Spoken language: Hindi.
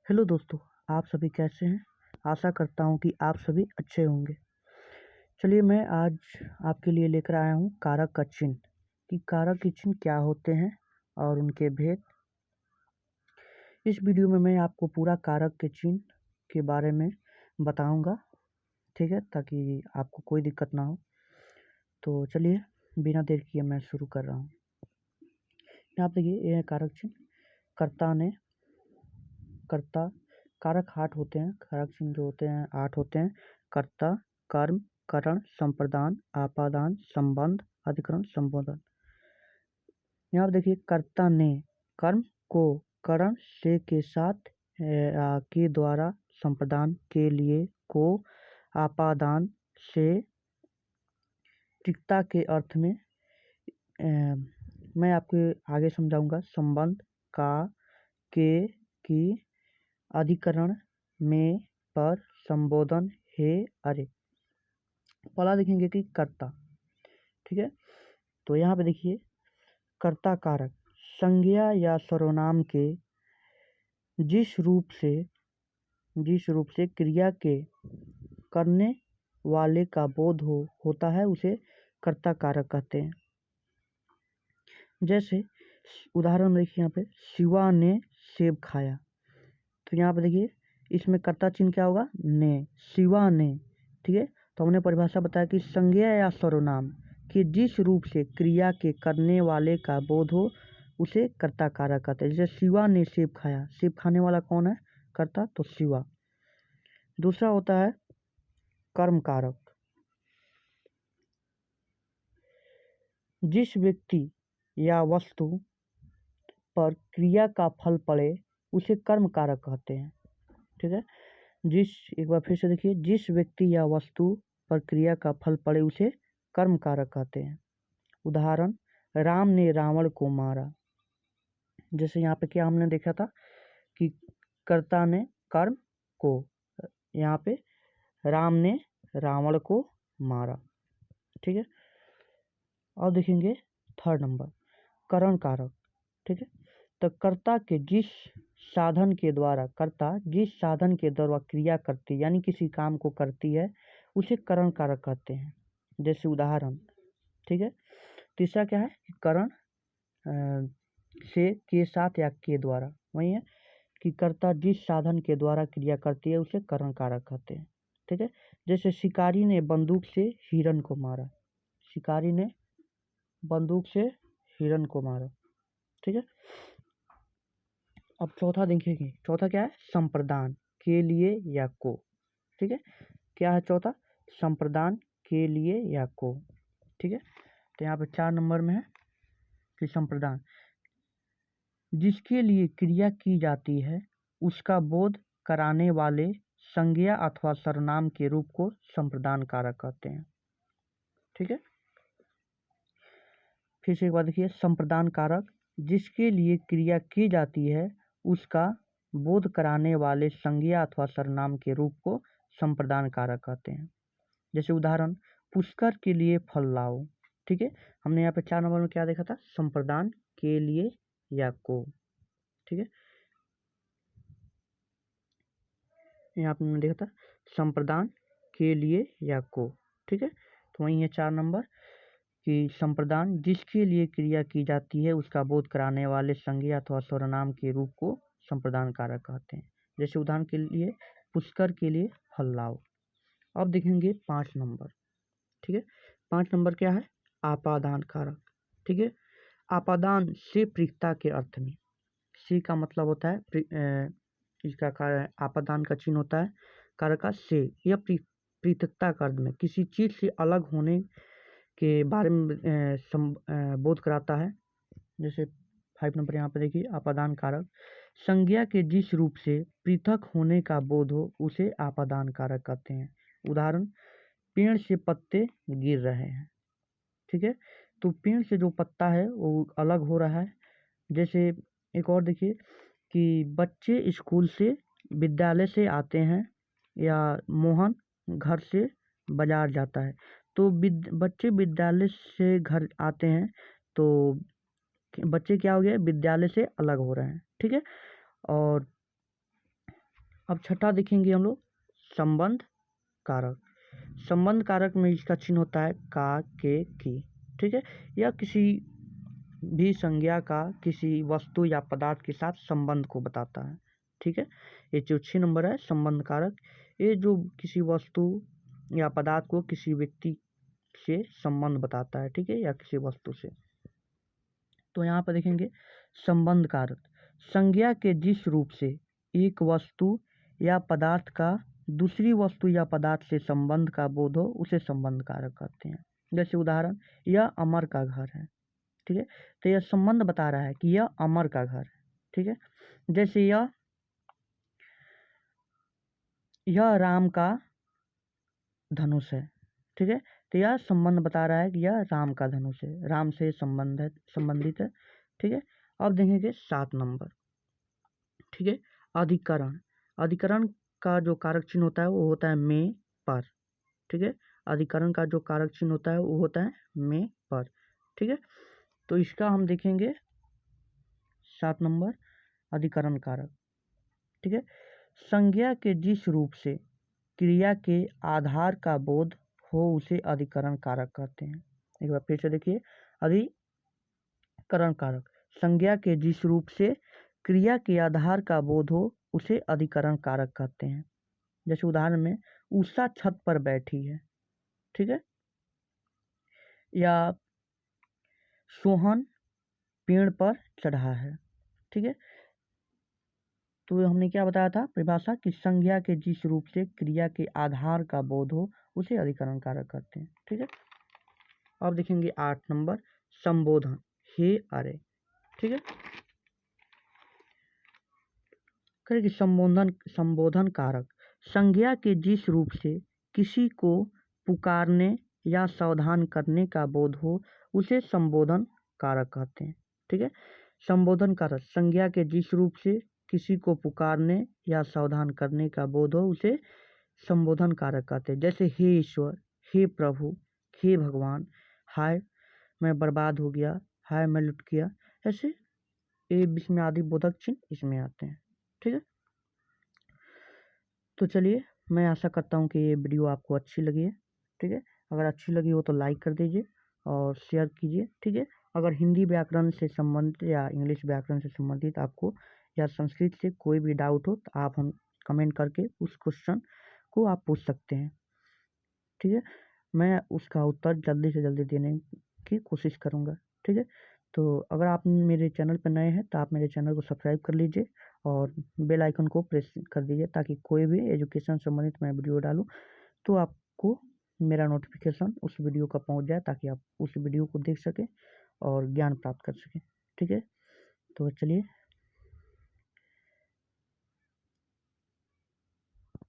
हेलो दोस्तों, आप सभी कैसे हैं? आशा करता हूँ कि आप सभी अच्छे होंगे। चलिए मैं आज आपके लिए लेकर आया हूँ कारक का चिन्ह कि कारक के चिन्ह क्या होते हैं और उनके भेद। इस वीडियो में मैं आपको पूरा कारक के चिन्ह के बारे में बताऊंगा, ठीक है, ताकि आपको कोई दिक्कत ना हो। तो चलिए बिना देर किए मैं शुरू कर रहा हूँ। यहाँ पे देखिए, ये है कारक चिन्ह। कर्ता कारक 8 होते हैं। कारक चिन्ह जो होते हैं 8 होते हैं। कर्ता, कर्म, करण, संप्रदान, आपादान, संबंध, अधिकरण, संबोधन। यहाँ पर देखिए, कर्ता ने कर्म को करण से के साथ के द्वारा, संप्रदान के लिए को, आपादान से तिक्ता के अर्थ में, मैं आपको आगे समझाऊंगा, संबंध का, के, की, अधिकरण में, पर, संबोधन, हे, अरे। पहला देखेंगे कि कर्ता, ठीक है। तो यहाँ पे देखिए, कर्ता कारक संज्ञा या सर्वनाम के जिस रूप से क्रिया के करने वाले का बोध होता है उसे कर्ता कारक कहते हैं। जैसे उदाहरण देखिए, यहाँ पे शिवा ने सेब खाया। तो यहाँ पे देखिए, इसमें कर्ता चिन्ह क्या होगा? ने, शिवा ने, ठीक है। तो हमने परिभाषा बताया कि संज्ञा या सर्वनाम कि जिस रूप से क्रिया के करने वाले का बोध हो उसे कर्ता कारक कहते हैं। जैसे शिवा ने सेब खाया, सेब खाने वाला कौन है? कर्ता, तो शिवा। दूसरा होता है कर्म कारक। जिस व्यक्ति या वस्तु पर क्रिया का फल पड़े उसे कर्म कारक कहते हैं, ठीक है। एक बार फिर से देखिए, जिस व्यक्ति या वस्तु पर क्रिया का फल पड़े उसे कर्म कारक कहते हैं। उदाहरण, राम ने रावण को मारा। जैसे यहाँ पे क्या हमने देखा था कि कर्ता ने कर्म को, यहाँ पे राम ने रावण को मारा, ठीक है। और देखेंगे थर्ड नंबर, करण कारक, ठीक है। तो कर्ता जिस साधन के द्वारा क्रिया करती है, यानी किसी काम को करती है, उसे करण कारक कहते हैं। जैसे उदाहरण, ठीक है। तीसरा क्या है? करण से के साथ या के द्वारा, वही है कि कर्ता जिस साधन के द्वारा क्रिया करती है उसे करण कारक कहते हैं, ठीक है। जैसे शिकारी ने बंदूक से हिरण को मारा। शिकारी ने बंदूक से हिरण को मारा, ठीक है। अब चौथा देखेंगे, चौथा क्या है? संप्रदान के लिए या को, ठीक है। क्या है चौथा? संप्रदान के लिए या को, ठीक है। तो यहाँ पे 4 नंबर में है कि संप्रदान जिसके लिए क्रिया की जाती है उसका बोध कराने वाले संज्ञा अथवा सर्वनाम के रूप को संप्रदान कारक कहते हैं, ठीक है। फिर से एक बार देखिए, संप्रदान कारक जिसके लिए क्रिया की जाती है उसका बोध कराने वाले संज्ञा अथवा सर्वनाम के रूप को संप्रदान कारक कहते हैं। जैसे उदाहरण, पुष्कर के लिए फल लाओ, ठीक है। हमने यहाँ पे 4 नंबर में क्या देखा था? संप्रदान के लिए या को, ठीक है। यहाँ पे हमने देखा था संप्रदान के लिए या को, ठीक है। तो वही है 4 नंबर कि संप्रदान जिसके लिए क्रिया की जाती है उसका बोध कराने वाले संज्ञा अथवा सर्वनाम के रूप को संप्रदान कारक कहते हैं। जैसे उदाहरण के लिए, पुष्कर के लिए फल लाओ। अब देखेंगे 5 नंबर, ठीक है। 5 नंबर क्या है? आपादान कारक, ठीक है। आपादान से प्रीतता के अर्थ में, से का मतलब होता है इसका आपादान का चिन्ह होता है कारक का से। यह पृथकता का अर्थ में किसी चीज से अलग होने के बारे में बोध कराता है। जैसे 5 नंबर यहाँ पे देखिए, आपादान कारक संज्ञा के जिस रूप से पृथक होने का बोध हो उसे आपादान कारक कहते हैं। उदाहरण, पेड़ से पत्ते गिर रहे हैं, ठीक है। तो पेड़ से जो पत्ता है वो अलग हो रहा है। जैसे एक और देखिए कि बच्चे स्कूल से विद्यालय से आते हैं या मोहन घर से बाजार जाता है। तो बच्चे विद्यालय से घर आते हैं तो बच्चे क्या हो गए? विद्यालय से अलग हो रहे हैं, ठीक है। और अब छठा देखेंगे हम लोग संबंध कारक। संबंध कारक में इसका चिन्ह होता है का, के, की। ठीक है, यह किसी भी संज्ञा का किसी वस्तु या पदार्थ के साथ संबंध को बताता है। ठीक है, ये जो 6 नंबर है संबंध कारक, ये जो किसी वस्तु या पदार्थ को किसी व्यक्ति से संबंध बताता है। ठीक है, या किसी वस्तु से। तो यहाँ पर देखेंगे संबंध कारक, संज्ञा के जिस रूप से एक वस्तु या पदार्थ का दूसरी वस्तु या पदार्थ से संबंध का बोध हो उसे संबंध कारक कहते हैं। जैसे उदाहरण, यह अमर का घर है। ठीक है, तो यह संबंध बता रहा है कि यह अमर का घर है। ठीक है, जैसे यह राम का धनुष है। ठीक है, तो यह संबंध बता रहा है कि यह राम का धनुष है, राम से संबंधित है। ठीक है, अब देखेंगे 7 नंबर। ठीक है, अधिकरण। अधिकरण का जो कारक चिन्ह होता है वो होता है में, पर। ठीक है, अधिकरण का जो कारक चिन्ह होता है वो होता है में, पर। ठीक है, तो इसका हम देखेंगे 7 नंबर अधिकरण कारक। ठीक है, संज्ञा के जिस रूप से क्रिया के आधार का बोध हो उसे अधिकरण कारक कहते हैं। एक बार फिर से देखिए, अधिकरण कारक, संज्ञा के जिस रूप से क्रिया के आधार का बोध हो उसे अधिकरण कारक कहते हैं। जैसे उदाहरण में उषा छत पर बैठी है। ठीक है, या सोहन पेड़ पर चढ़ा है। ठीक है, तो हमने क्या बताया था परिभाषा कि संज्ञा के जिस रूप से क्रिया के आधार का बोध हो उसे अधिकरण कारक कहते हैं। ठीक है, अब देखेंगे 8 नंबर संबोधन, हे अरे। ठीक है, करेंगे संबोधन कारक, संज्ञा के जिस रूप से किसी को पुकारने या सावधान करने का बोध हो उसे संबोधन कारक कहते हैं। ठीक है, संबोधन कारक, संज्ञा के जिस रूप से किसी को पुकारने या सावधान करने का बोध हो उसे संबोधन कारक कहते हैं। जैसे हे ईश्वर, हे प्रभु, हे भगवान, हाय मैं बर्बाद हो गया, हाय मैं लुट गया, ऐसे ये इसमें आदि बोधक चिन्ह इसमें आते हैं। ठीक है, तो चलिए मैं आशा करता हूँ कि ये वीडियो आपको अच्छी लगी है। ठीक है, अगर अच्छी लगी हो तो लाइक कर दीजिए और शेयर कीजिए। ठीक है, अगर हिंदी व्याकरण से संबंधित या इंग्लिश व्याकरण से संबंधित आपको या संस्कृत से कोई भी डाउट हो तो आप हम कमेंट करके उस क्वेश्चन को आप पूछ सकते हैं। ठीक है, मैं उसका उत्तर जल्दी से जल्दी देने की कोशिश करूँगा। ठीक है, तो अगर आप मेरे चैनल पर नए हैं तो आप मेरे चैनल को सब्सक्राइब कर लीजिए और बेल आइकन को प्रेस कर दीजिए ताकि कोई भी एजुकेशन संबंधित मैं वीडियो डालूँ तो आपको मेरा नोटिफिकेशन उस वीडियो का पहुंच जाए ताकि आप उस वीडियो को देख सकें और ज्ञान प्राप्त कर सकें। ठीक है, तो चलिए